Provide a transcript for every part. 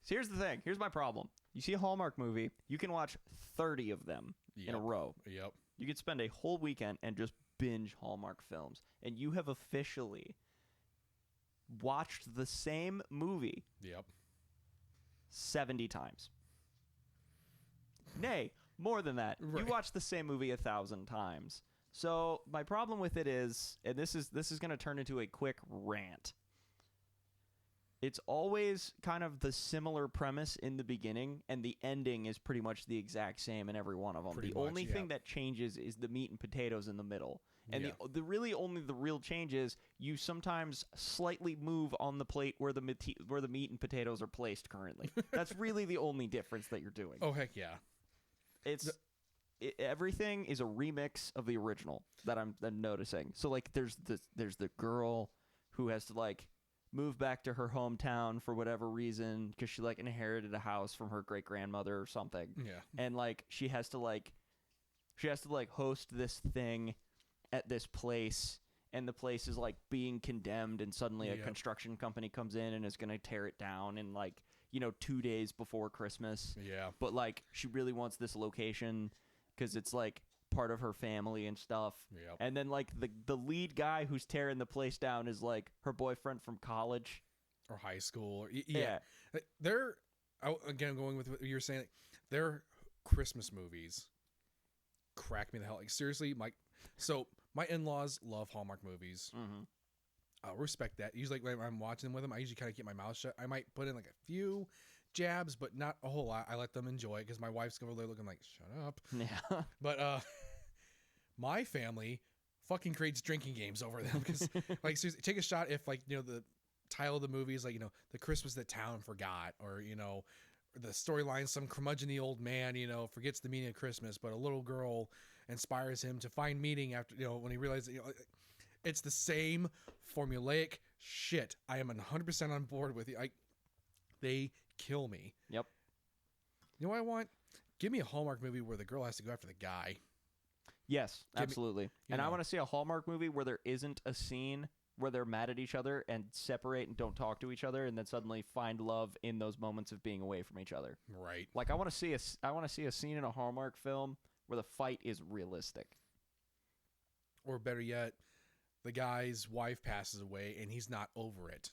So here's the thing. Here's my problem. You see a Hallmark movie, you can watch 30 of them in a row. Yep. You could spend a whole weekend and just binge Hallmark films, and you have officially watched the same movie 70 times. Nay, more than that. Right. You watched the same movie 1,000 times. So my problem with it is, and this is going to turn into a quick rant. It's always kind of the similar premise in the beginning, and the ending is pretty much the exact same in every one of them. The only thing that changes is the meat and potatoes in the middle. And the real change is you sometimes slightly move on the plate where the meat and potatoes are placed currently. That's really the only difference that you're doing. Oh, heck yeah. Everything is a remix of the original that I'm noticing. So like there's the girl who has to like move back to her hometown for whatever reason because she like inherited a house from her great grandmother or something. Yeah. And like she has to host this thing at this place, and the place is like being condemned, and suddenly a construction company comes in and is going to tear it down in 2 days before Christmas. Yeah. But like she really wants this location because it's like part of her family and stuff. Yep. And then like the lead guy who's tearing the place down is like her boyfriend from college or high school. They're again going with what you're saying. Their Christmas movies crack me the hell. Like seriously, my in-laws love Hallmark movies. Mm-hmm. I'll respect that. Usually when I'm watching them with them, I usually kind of keep my mouth shut. I might put in like a few jabs, but not a whole lot. I let them enjoy it because my wife's over there looking like, shut up. Yeah. But my family fucking creates drinking games over them because like seriously, take a shot if the title of the movie is the Christmas that town forgot, or the storyline, some curmudgeon old man forgets the meaning of Christmas, but a little girl inspires him to find meaning after when he realizes it's the same formulaic shit. I am 100% on board with you. They kill me. Yep. You know what I want? Give me a Hallmark movie where the girl has to go after the guy. Yes, absolutely. And I want to see a Hallmark movie where there isn't a scene where they're mad at each other and separate and don't talk to each other, and then suddenly find love in those moments of being away from each other. Right. Like I want to see a scene in a Hallmark film where the fight is realistic. Or better yet, the guy's wife passes away and he's not over it.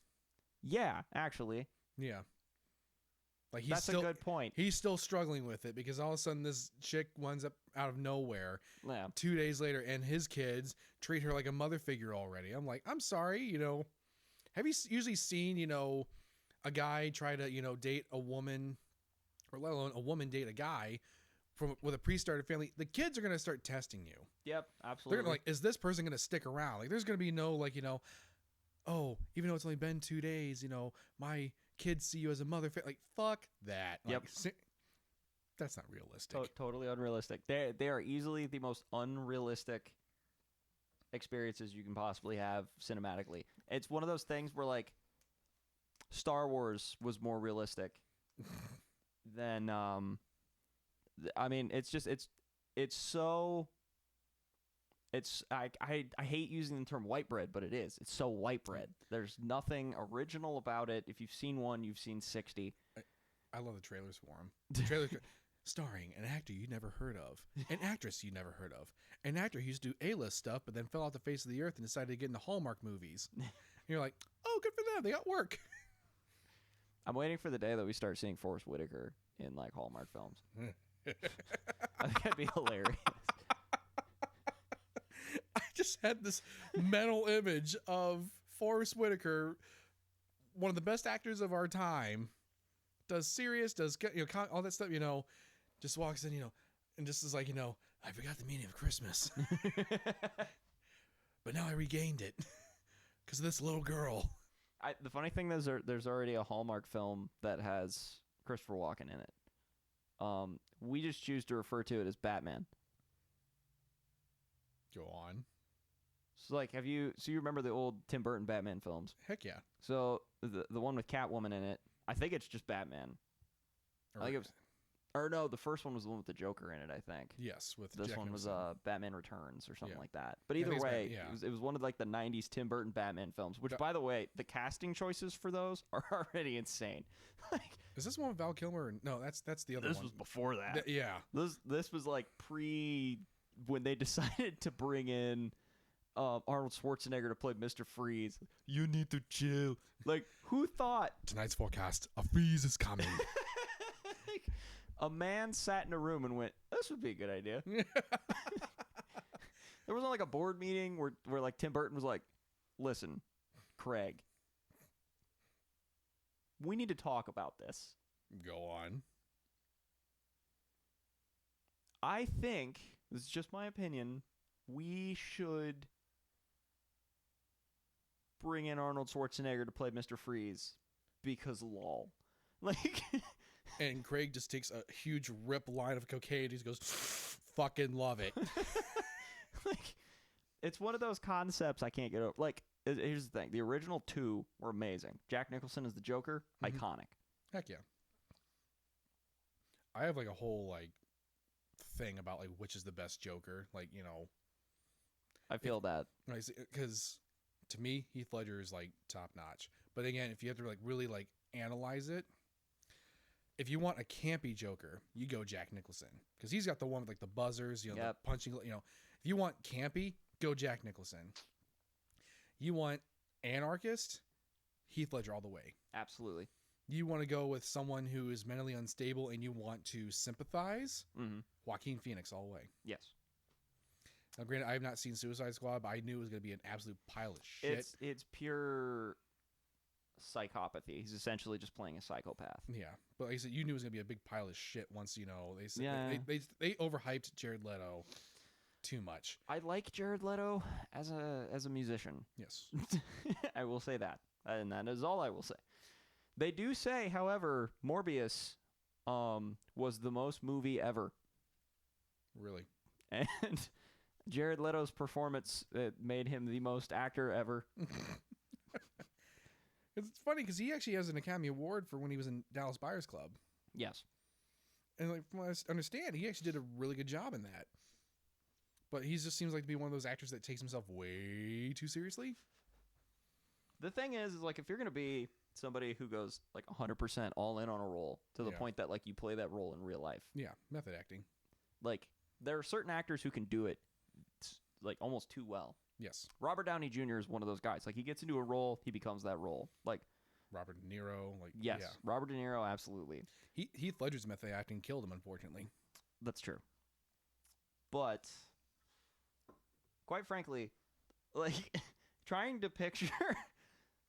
Yeah, actually. Yeah. Like that's a good point. He's still struggling with it because all of a sudden this chick winds up out of nowhere 2 days later, and his kids treat her like a mother figure already. I'm like, I'm sorry, have you usually seen, a guy try to, date a woman, or let alone a woman date a guy with a pre-started family? The kids are going to start testing you. Yep, absolutely. They're going to is this person going to stick around? Like there's going to be no oh, even though it's only been 2 days, my kids see you as a mother. Like, fuck that. Yep. That's not realistic. Totally unrealistic. They are easily the most unrealistic experiences you can possibly have cinematically. It's one of those things where, like, Star Wars was more realistic than, I mean, I hate using the term white bread, but it is. It's so white bread. There's nothing original about it. If you've seen one, you've seen 60. I love the trailers for them. The trailers starring an actor you never heard of, an actress you never heard of, an actor who used to do A-list stuff, but then fell off the face of the earth and decided to get into Hallmark movies. And you're like, oh, good for them. They got work. I'm waiting for the day that we start seeing Forrest Whitaker in like Hallmark films. I think that'd be hilarious. I just had this mental image of Forrest Whitaker, one of the best actors of our time, does serious, does all that stuff, just walks in, and just is like, I forgot the meaning of Christmas, but now I regained it because of this little girl. The funny thing is there's already a Hallmark film that has Christopher Walken in it. We just choose to refer to it as Batman. Go on. So like, you remember the old Tim Burton Batman films? Heck yeah. So the one with Catwoman in it, I think it's just Batman. I think it was Or no, the first one was the one with the Joker in it, I think. Yes, with This Jack one was Nicholson. Batman Returns or something Yeah. like that. But I either think it's way, yeah. it was one of like the '90s Tim Burton Batman films. Which, by the way, the casting choices for those are already insane. Like, Is this one with Val Kilmer? No, that's the other one. this was before that. Yeah. This was like when they decided to bring in Arnold Schwarzenegger to play Mr. Freeze. You need to chill. Like, who thought Tonight's forecast: a freeze is coming. like, a man sat in a room and went, "This would be a good idea." There wasn't like a board meeting where like Tim Burton was like, "Listen, Craig, we need to talk about this." Go on. I think, this is just my opinion, we should bring in Arnold Schwarzenegger to play Mr. Freeze because lol. Like, And Craig just takes a huge rip line of cocaine. He goes, "Fucking love it." like, it's one of those concepts I can't get over. Like, here's the thing. The original two were amazing. Jack Nicholson as the Joker, iconic. Heck yeah. I have like a whole like thing about like which is the best Joker. Like, you know, I feel that. because to me Heath Ledger is like top notch. But again, if you have to like really like analyze it, if you want a campy Joker, you go Jack Nicholson because he's got the one with like the buzzers, you know, Yep. the punching. You know, if you want campy, go Jack Nicholson. You want anarchist, Heath Ledger all the way. Absolutely. You want to go with someone who is mentally unstable and you want to sympathize, Mm-hmm. Joaquin Phoenix all the way. Yes. Now, granted, I have not seen Suicide Squad, but I knew it was going to be an absolute pile of shit. It's pure psychopathy. He's essentially just playing a psychopath. Yeah, but like I said, you knew it was going to be a big pile of shit once, you know, they said Yeah. they overhyped Jared Leto too much. I like Jared Leto as a musician. Yes. I will say that. And that is all I will say. They do say, however, Morbius was the most movie ever. Really? And Jared Leto's performance made him the most actor ever. It's funny because he actually has an Academy Award for when he was in Dallas Buyers Club. Yes. And like from what I understand, he actually did a really good job in that. But he just seems like to be one of those actors that takes himself way too seriously. The thing is like if you're going to be somebody who goes like 100% all in on a role to the Yeah. point that like you play that role in real life. Yeah, method acting. Like there are certain actors who can do it like almost too well. Yes. Robert Downey Jr. is one of those guys. Like he gets into a role, he becomes that role. Like Robert De Niro, like yes, yeah. Robert De Niro, absolutely. Heath Ledger's method acting killed him, unfortunately. That's true. But quite frankly, like trying to picture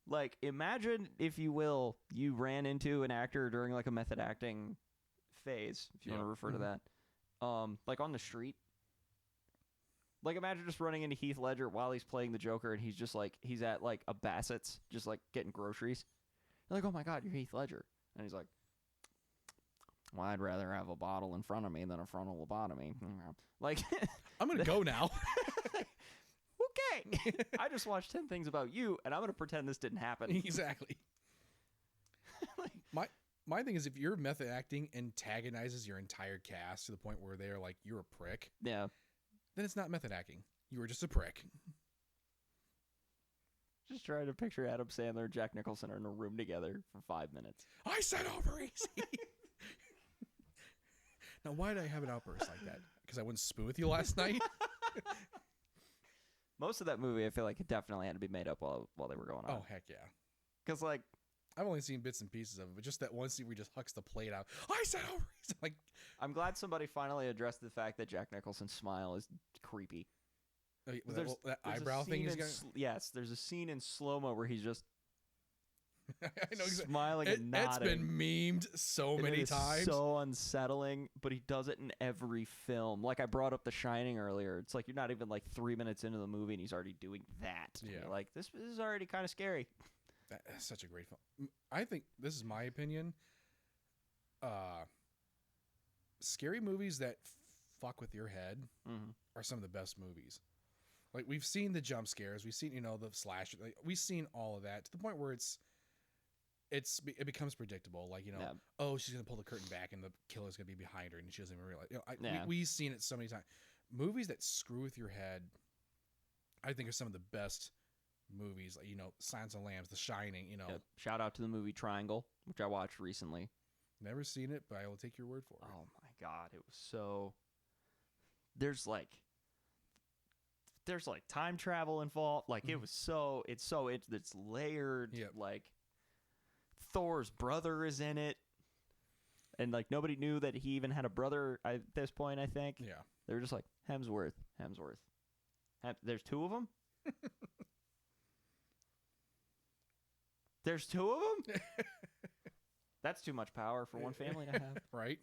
like imagine if you will, you ran into an actor during like a method acting phase, if you want to refer to that. Like on the street. Like imagine just running into Heath Ledger while he's playing the Joker and he's just like he's at like a Bassett's just like getting groceries. You're like, "Oh my god, you're Heath Ledger." And he's like, "Well, I'd rather have a bottle in front of me than a frontal lobotomy." Like I'm going to go now. Okay. I just watched 10 things about you and I'm going to pretend this didn't happen. Exactly. My thing is if your method acting antagonizes your entire cast to the point where they're like, "You're a prick," Yeah. then it's not method acting. You were just a prick. Just trying to picture Adam Sandler and Jack Nicholson are in a room together for 5 minutes. I said over easy. Now, why did I have an outburst like that? Because I went spoon with you last night? Most of that movie, I feel like it definitely had to be made up while they were going on. Oh, heck yeah. Because, like, I've only seen bits and pieces of it, but just that one scene where he just hucks the plate out. I said over easy. Like, I'm glad somebody finally addressed the fact that Jack Nicholson's smile is creepy. that There's a eyebrow scene thing is in going. yes, there's a scene in slow-mo where he's just I know exactly. smiling and nodding. It's been memed so And many it is times. so unsettling, but he does it in every film. Like I brought up The Shining earlier. It's like you're not even like 3 minutes into the movie and he's already doing that. And Yeah. you're like, this is already kind of scary. That's such a great film. I think this is my opinion. Scary movies that fuck with your head Mm-hmm. are some of the best movies. Like we've seen the jump scares, we've seen the slash, like, we've seen all of that to the point where it's it becomes predictable. Like, Yeah. oh, she's gonna pull the curtain back and the killer's gonna be behind her, and she doesn't even realize. Yeah. We've seen it so many times. Movies that screw with your head, I think, are some of the best movies. Like, Silence of the Lambs, The Shining. Yeah. Shout out to the movie Triangle, which I watched recently. Never seen it, but I will take your word for it. Oh my god, it was so. There's like time travel involved. Like it was so it's layered. Yep. Like Thor's brother is in it, and like nobody knew that he even had a brother at this point. I think. Yeah. They were just like Hemsworth. There's two of them. There's two of them. That's too much power for one family to have. Right.